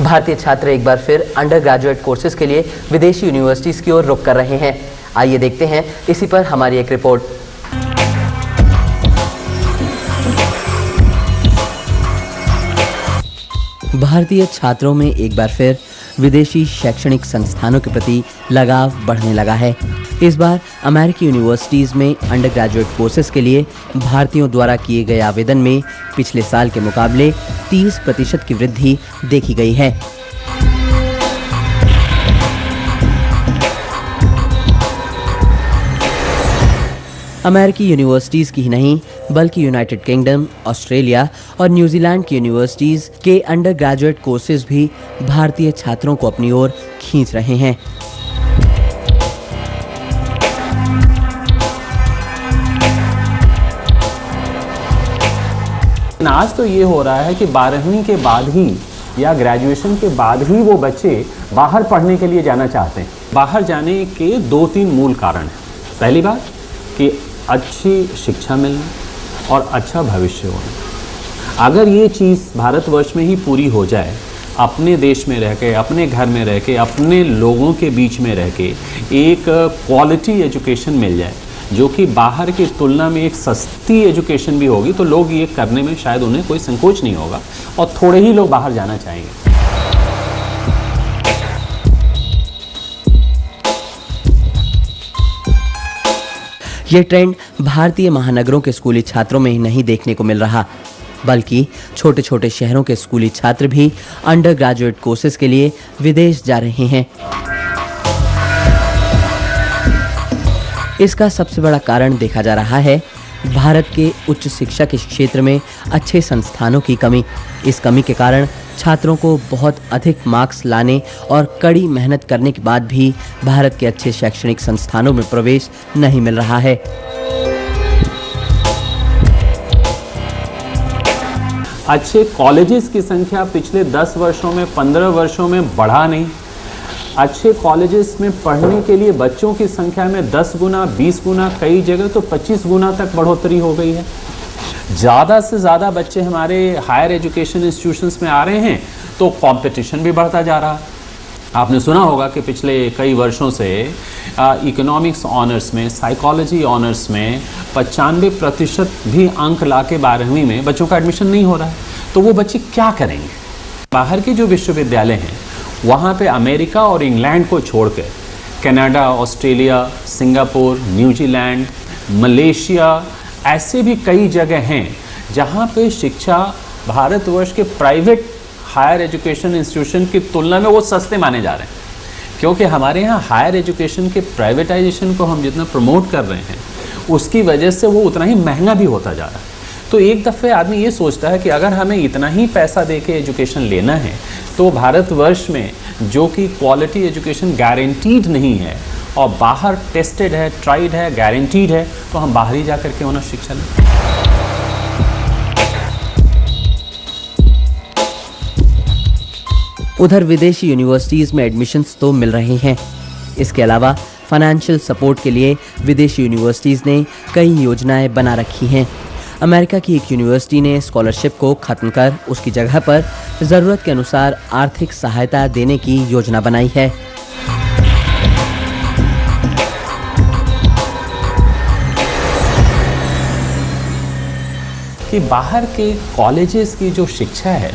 भारतीय छात्र एक बार फिर अंडर ग्रेजुएट कोर्सेज के लिए विदेशी यूनिवर्सिटीज की ओर रुख कर रहे हैं। आइए देखते हैं इसी पर हमारी एक रिपोर्ट। भारतीय छात्रों में एक बार फिर विदेशी शैक्षणिक संस्थानों के प्रति लगाव बढ़ने लगा है। इस बार अमेरिकी यूनिवर्सिटीज़ में अंडर ग्रेजुएट कोर्सेज के लिए भारतीयों द्वारा किए गए आवेदन में पिछले साल के मुकाबले 30% की वृद्धि देखी गई है। अमेरिकी यूनिवर्सिटीज़ की ही नहीं बल्कि यूनाइटेड किंगडम, ऑस्ट्रेलिया और न्यूजीलैंड की यूनिवर्सिटीज़ के अंडर ग्रेजुएट कोर्सेज भी भारतीय छात्रों को अपनी ओर खींच रहे हैं। आज तो ये हो रहा है कि 12वीं के बाद ही या ग्रेजुएशन के बाद ही वो बच्चे बाहर पढ़ने के लिए जाना चाहते हैं। बाहर जाने के 2-3 मूल कारण हैं। पहली बात कि अच्छी शिक्षा मिलना और अच्छा भविष्य होना। अगर ये चीज़ भारतवर्ष में ही पूरी हो जाए, अपने देश में रह के, अपने घर में रह के, अपने लोगों के बीच में रह के एक क्वालिटी एजुकेशन मिल जाए जो कि बाहर की तुलना में एक सस्ती एजुकेशन भी होगी, तो लोग ये करने में शायद उन्हें कोई संकोच नहीं होगा और थोड़े ही लोग बाहर जाना चाहेंगे। ये ट्रेंड भारतीय महानगरों के स्कूली छात्रों में ही नहीं देखने को मिल रहा, बल्कि छोटे छोटे शहरों के स्कूली छात्र भी अंडर ग्रेजुएट कोर्सेज के लिए विदेश जा रहे हैं। इसका सबसे बड़ा कारण देखा जा रहा है भारत के उच्च शिक्षा के क्षेत्र में अच्छे संस्थानों की कमी। इस कमी के कारण छात्रों को बहुत अधिक मार्क्स लाने और कड़ी मेहनत करने के बाद भी भारत के अच्छे शैक्षणिक संस्थानों में प्रवेश नहीं मिल रहा है। अच्छे कॉलेजेस की संख्या पिछले 10 वर्षों में, 15 वर्षों में बढ़ा नहीं। अच्छे कॉलेजेस में पढ़ने के लिए बच्चों की संख्या में 10 गुना, 20 गुना, कई जगह तो 25 गुना तक बढ़ोतरी हो गई है। ज़्यादा से ज़्यादा बच्चे हमारे हायर एजुकेशन इंस्टीट्यूशंस में आ रहे हैं, तो कंपटीशन भी बढ़ता जा रहा है। आपने सुना होगा कि पिछले कई वर्षों से इकोनॉमिक्स ऑनर्स में, साइकोलॉजी ऑनर्स में 95% भी अंक ला के 12वीं में बच्चों का एडमिशन नहीं हो रहा है। तो वो बच्चे क्या करेंगे? बाहर के जो विश्वविद्यालय हैं वहाँ पे अमेरिका और इंग्लैंड को छोड़कर Canada, Australia, Singapore, New Zealand, Malaysia, ऐसे भी कई जगह हैं जहाँ पे शिक्षा भारतवर्ष के प्राइवेट हायर एजुकेशन इंस्टीट्यूशन की तुलना में वो सस्ते माने जा रहे हैं। क्योंकि हमारे यहाँ हायर एजुकेशन के प्राइवेटाइजेशन को हम जितना प्रमोट कर रहे हैं उसकी वजह से वो उतना ही महंगा भी होता जा रहा है। तो एक दफ़े आदमी ये सोचता है कि अगर हमें इतना ही पैसा दे के एजुकेशन लेना है तो भारतवर्ष में जो कि क्वालिटी एजुकेशन गारंटीड नहीं है और बाहर टेस्टेड है, ट्राइड है, गारंटीड है, तो हम बाहर ही जा कर के होना शिक्षा लें। उधर विदेशी यूनिवर्सिटीज़ में एडमिशन्स तो मिल रहे हैं। इसके अलावा फाइनेंशियल सपोर्ट के लिए विदेशी यूनिवर्सिटीज़ ने कई योजनाएं बना रखी हैं। अमेरिका की एक यूनिवर्सिटी ने स्कॉलरशिप को खत्म कर उसकी जगह पर ज़रूरत के अनुसार आर्थिक सहायता देने की योजना बनाई है। कि बाहर के कॉलेजेस की जो शिक्षा है,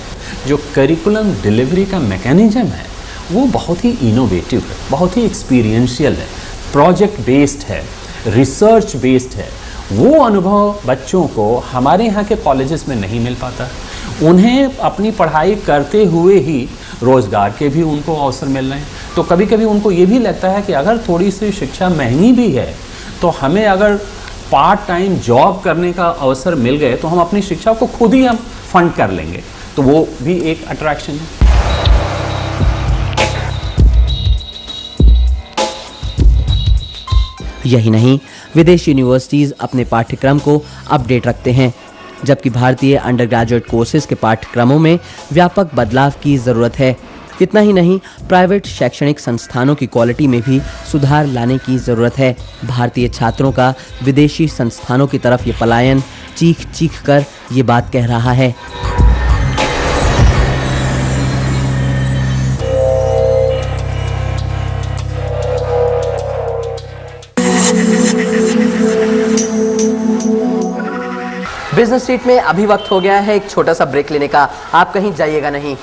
जो करिकुलम डिलीवरी का मैकेनिज्म है, वो बहुत ही इनोवेटिव है, बहुत ही एक्सपीरियंशियल है, प्रोजेक्ट बेस्ड है, रिसर्च बेस्ड है। वो अनुभव बच्चों को हमारे यहाँ के कॉलेजेस में नहीं मिल पाता। उन्हें अपनी पढ़ाई करते हुए ही रोज़गार के भी उनको अवसर मिल रहे हैं। तो कभी कभी उनको ये भी लगता है कि अगर थोड़ी सी शिक्षा महंगी भी है तो हमें अगर पार्ट टाइम जॉब करने का अवसर मिल गए तो हम अपनी शिक्षा को खुद ही हम फंड कर लेंगे। तो वो भी एक अट्रैक्शन है। यही नहीं, विदेशी यूनिवर्सिटीज़ अपने पाठ्यक्रम को अपडेट रखते हैं, जबकि भारतीय अंडर ग्रेजुएट कोर्सेज के पाठ्यक्रमों में व्यापक बदलाव की ज़रूरत है। इतना ही नहीं, प्राइवेट शैक्षणिक संस्थानों की क्वालिटी में भी सुधार लाने की जरूरत है। भारतीय छात्रों का विदेशी संस्थानों की तरफ ये पलायन चीख चीख कर ये बात कह रहा है। बिजनेस स्ट्रीट में अभी वक्त हो गया है एक छोटा सा ब्रेक लेने का। आप कहीं जाइएगा नहीं।